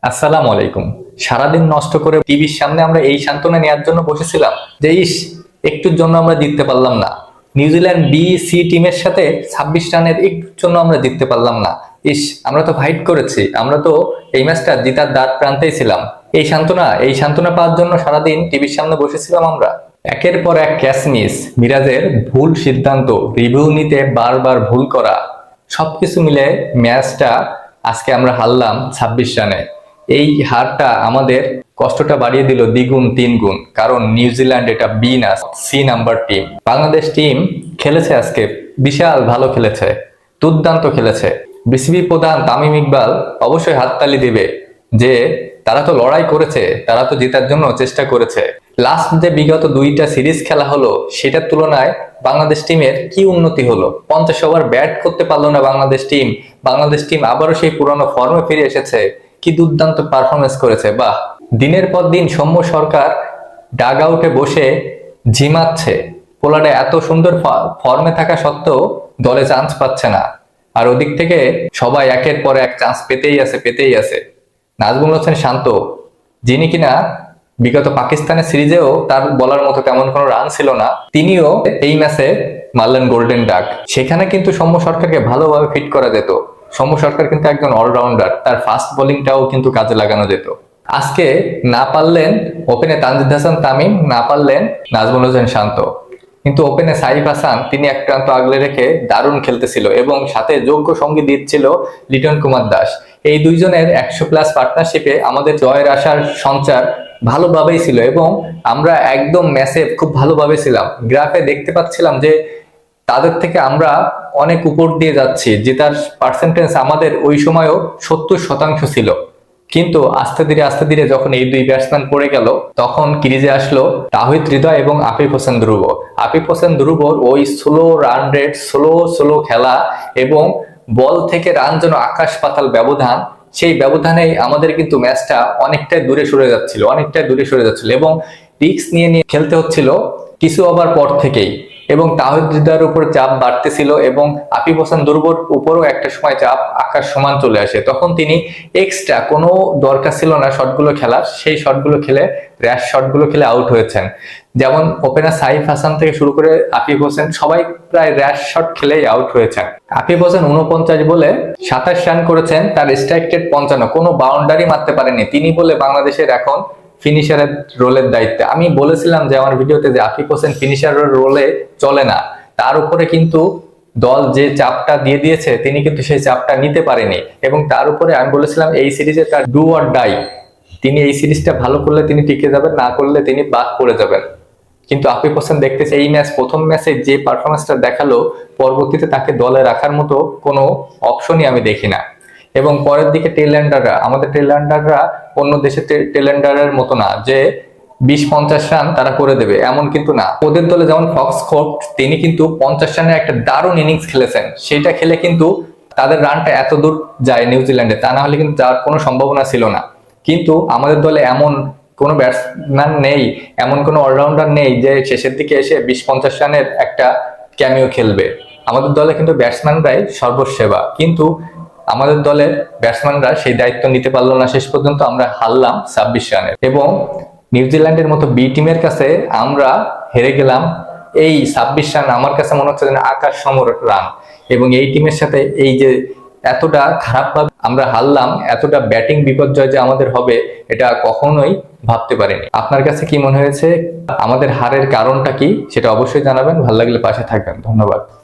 আসসালামু আলাইকুম। সারাদিন নষ্ট করে টিভির সামনে আমরা এই সান্ত্বনা নেওয়ার জন্য বসেছিলাম যে একটুর জন্য আমরা জিততে পারলাম না। নিউজিল্যান্ড বি সি টিমের সাথে 26 রানের একটুর জন্য আমরা জিততে পারলাম না। আমরা তো ফাইট করেছি, আমরা তো এই ম্যাচটা জেতার দ্বার প্রান্তেই ছিলাম। এই সান্ত্বনা পাওয়ার জন্য সারাদিন টিভির সামনে বসেছিলাম আমরা। একের পর এক ক্যাচ মিস, মিরাজের ভুল সিদ্ধান্ত, রিভিউ নিতে বারবার ভুল করা, সবকিছু মিলে ম্যাচটা আজকে আমরা হারলাম 26 রানে। এই হারটা আমাদের কষ্টটা বাড়িয়ে দিল দ্বিগুণ তিনগুণ, কারণ নিউজিল্যান্ড এটা বি না C number team. Bangladesh team খেলেছে আজকে, বিশাল ভালো খেলেছে, দুর্দান্ত খেলেছে। বিসিবি প্রধান তামিম ইকবাল অবশ্যই হাততালি দিবে যে তারা তো লড়াই করেছে, তারা তো জেতার জন্য চেষ্টা করেছে। লাস্ট যে বিগত দুইটা সিরিজ খেলা হলো সেটার তুলনায় বাংলাদেশ টিমের কি উন্নতি হলো? 50 ওভার ব্যাট করতে পারলো না বাংলাদেশ টিম আবারও সেই পুরনো ফর্মে ফিরে এসেছে। কি দুর্দান্ত পারফরমেন্স করেছে! বাহ! দিনের পর দিন সৌম্য সরকার ডাগ আউটে বসে ঝিমাচ্ছে। পোলার্ড এত সুন্দর ফর্মে থাকা সত্ত্বেও দলে চান্স পাচ্ছে না, আর ওদিক থেকে সবাই একের পর এক চান্স পেতেই আছে। নাজমুল হোসেন শান্ত, যিনি কিনা বিগত পাকিস্তানের সিরিজেও তার বলার মতো তেমন কোনো রান ছিল না, তিনিও এই ম্যাচে মারলেন গোল্ডেন ডাক। সেখানে কিন্তু সৌম্য সরকারকে ভালোভাবে ফিট করা যেত। সৌম্য সরকার কিন্তু একজন অলরাউন্ডার, তার ফাস্ট বোলিংটাও কিন্তু কাজে লাগানো যেত। আজকে না পারলেন ওপেনে তানজিদ হাসান তামিম, না পারলেন নাজমুল হোসেন শান্ত, কিন্তু ওপেনে সাইফ হাসান তিনি এক প্রান্ত আগলে রেখে দারুণ খেলতেছিল এবং সাথে যোগ্য সঙ্গী দিচ্ছিল লিটন কুমার দাস। এই দুইজনের 100+ পার্টনারশিপে আমাদের জয়ের আশার সঞ্চার ভালোভাবেই ছিল এবং আমরা একদম ম্যাচে খুব ভালোভাবে ছিলাম। গ্রাফে দেখতে পাচ্ছিলাম যে তাদের থেকে আমরা অনেক উপর দিয়ে যাচ্ছি, জেতার পার্সেন্টেজ আমাদের ওই সময়ও 70% ছিল। কিন্তু আস্তে ধীরে যখন এই দুই ব্যাটসম্যান পড়ে গেল, তখন ক্রিজে আসলো তাহিদ হৃদয় এবং আফিফ হোসেন ধ্রুব। আফিফ হোসেন ধ্রুবর ওই স্লো রান রেট, স্লো খেলা এবং বল থেকে রান যেন আকাশ পাতাল ব্যবধান, সেই ব্যবধানেই আমাদের কিন্তু ম্যাচটা অনেকটাই দূরে সরে যাচ্ছিল এবং রিস্ক নিয়ে খেলতে হচ্ছিল কিছু ওভার পর থেকেই, এবং তাহিদ হৃদয়ের উপর চাপ বাড়তেছিল এবং আফিফ হোসেন ধ্রুবর উপরও একটা সময় চাপ আকাশ সমান চলে আসে। তখন তিনি এক্সট্রা কোনো দরকার ছিল না শটগুলো খেলার, সেই শটগুলো খেলে, র্যাশ শটগুলো খেলে আউট হয়েছেন। যেমন ওপেনার সাইফ হাসান থেকে শুরু করে আফিফ হোসেন সবাই প্রায় র্যাশ শট খেলেই আউট হয়েছেন। আফিফ হোসেন 49 বলে 27 রান করেছেন, তার স্ট্রাইক রেট 55, কোনো বাউন্ডারি মারতে পারেনি তিনি বলে বাংলাদেশের এখন ফিনিশারের রোলের দায়িত্বে। আমি বলেছিলাম যে আমার ভিডিওতে যে আফিফ হোসেন ফিনিশারের রোলে চলে না, তার উপরে কিন্তু দল যে চাপটা দিয়ে দিয়েছে তিনি কিন্তু সেই চাপটা নিতে পারেনি, এবং তার উপরে আমি বলেছিলাম এই সিরিজে তার ডু অর ডাই, তিনি এই সিরিজটা ভালো করলে তিনি টিকে যাবেন, না করলে তিনি বাদ পড়ে যাবেন। কিন্তু আফিফ হোসেন দেখতেছে এই প্রথম ম্যাচে যে পারফরমেন্সটা দেখালো, পরবর্তীতে তাকে দলে রাখার মতো কোনো অপশনই আমি দেখি না। এবং পরের দিকে আমাদের টেলহ্যান্ডাররা অন্য দেশের টেলহ্যান্ডারের মতো না যে 20-50 রান তারা করে দেবে, এমন কিন্তু না। ওদের দলে যেমন ফক্সকোট, তিনি কিন্তু 50 রানের একটা দারুণ ইনিংস খেলেছেন, সেটা খেলে কিন্তু তাদের রানটা এত দূর যায় নিউজিল্যান্ডে, তা না হলে কিন্তু যাওয়ার কোনো সম্ভাবনা ছিল না। কিন্তু আমাদের দলে এমন কোনো ব্যাটসম্যান নেই, এমন কোনো অলরাউন্ডার নেই যে শেষের দিকে এসে 20-50 রানের একটা ক্যামিও খেলবে। আমাদের দলে কিন্তু ব্যাটসম্যানরাই সর্বসেবা, কিন্তু আমাদের দলের ব্যাটসম্যানরা সেই দায়িত্ব নিতে পারলো না। শেষ পর্যন্ত আমরা হারলাম 26 রানে এবং নিউজিল্যান্ডের মতো বি টিমের কাছে আমরা হেরে গেলাম। এই 26 রান আমার কাছে মনে হচ্ছে যেন আকাশ সম রান, এবং এই টিমের সাথে এই যে এতটা খারাপভাবে আমরা হারলাম, এতটা ব্যাটিং বিপর্যয় যে আমাদের হবে, এটা কখনোই ভাবতে পারিনি। আপনার কাছে কি মনে হয়েছে? আমাদের হারের কারণটা কি সেটা অবশ্যই জানাবেন। ভালো লাগলে পাশে থাকবেন। ধন্যবাদ।